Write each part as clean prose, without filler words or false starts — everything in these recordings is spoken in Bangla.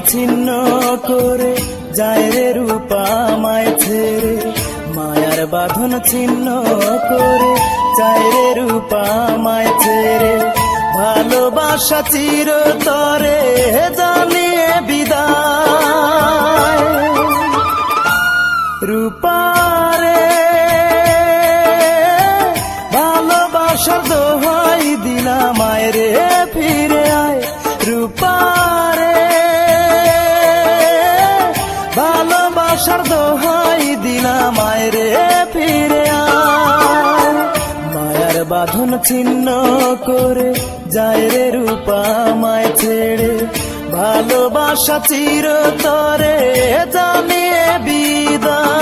ছিন্ন করে যায় রে রূপা আমায় ছেড়ে, মায়ার বাঁধন ছিন্ন করে যায় রে রূপা আমায় ছেড়ে, ভালোবাসা চিরতরে জানিয়ে বিদায়। রূপারে ভালোবাসার দোহাই দিলাম আয় রে ফিরে আয়, রূপারে ভালোবাসার দোহাই দিলাম আয় রে ফিরে আয়। মায়ার বাঁধন ছিন্ন করে যায় রে রূপা আমায় ছেড়ে, ভালোবাসা চিরতরে জানিয়ে বিদায়।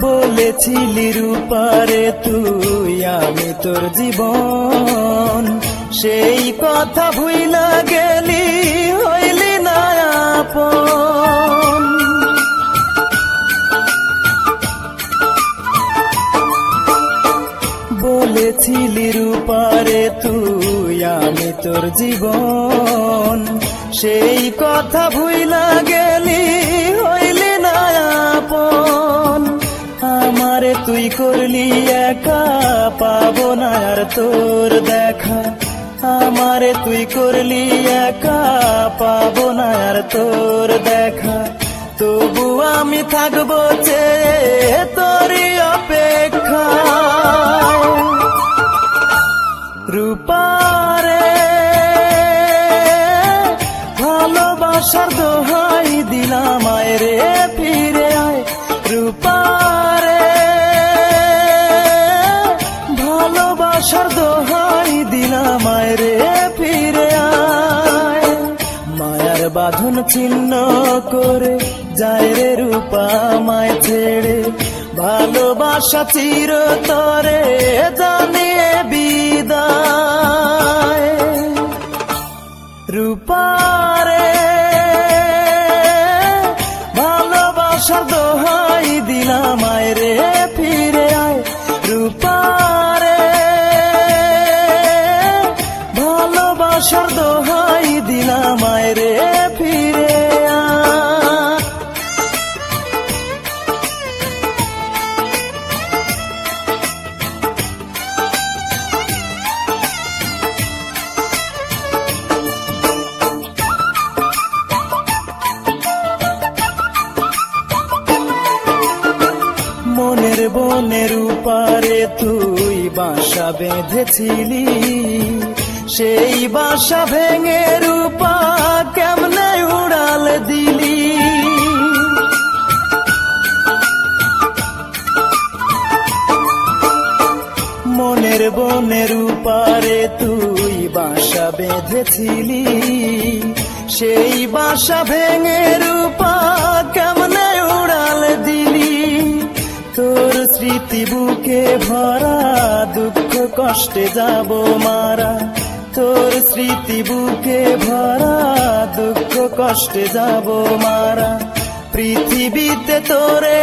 বলেছিলি রূপারে তুই আমি তোর জীবন, সেই কথা ভুইলা গেলি হইলি না আপন। বলেছিলি রূপারে তুই আমি তোর জীবন, সেই কথা ভুইলা গেলি হইলি না আপন। আমারে তুই করলি একা পাবো না আর তোর দেখা, আমারে তুই করলি একা পাবো না আর তোর দেখা, তবু আমি থাকবো চেয়ে তোরই অপেক্ষা। রূপারে ভালোবাসার দোহাই দিলাম আয় রে ফিরে আয়, রূপারে ভালোবাসার দোহাই দিলাম আয় রে ফিরে আয়। মায়ার বাঁধন ছিন্ন করে যায় রে রূপা আমায় ছেড়ে, ভালোবাসা চিরতরে জানিয়ে বিদায়। রূপারে ভালোবাসার দোহাই দিলাম আয় রে ফিরে আয়, রূপারে ভালোবাসার দোহাই দিলাম আয় রে ফিরে আয়। মনের বনের উপারে তুই বাসা বেঁধেছিলি, সেই বাসা ভেঙে রূপা কেমনে উড়াল দিলি। মনের বনের উপারে তুই বাসা বেঁধেছিলি, সেই বাসা ভেঙে রূপা কেমনে উড়াল দিলি। তোর স্মৃতি বুকে ভরা দুঃখ কষ্টে যাব মারা, তোর স্মৃতি বুকে ভরা দুঃখ কষ্টে যাব মারা। পৃথিবীতে তোরে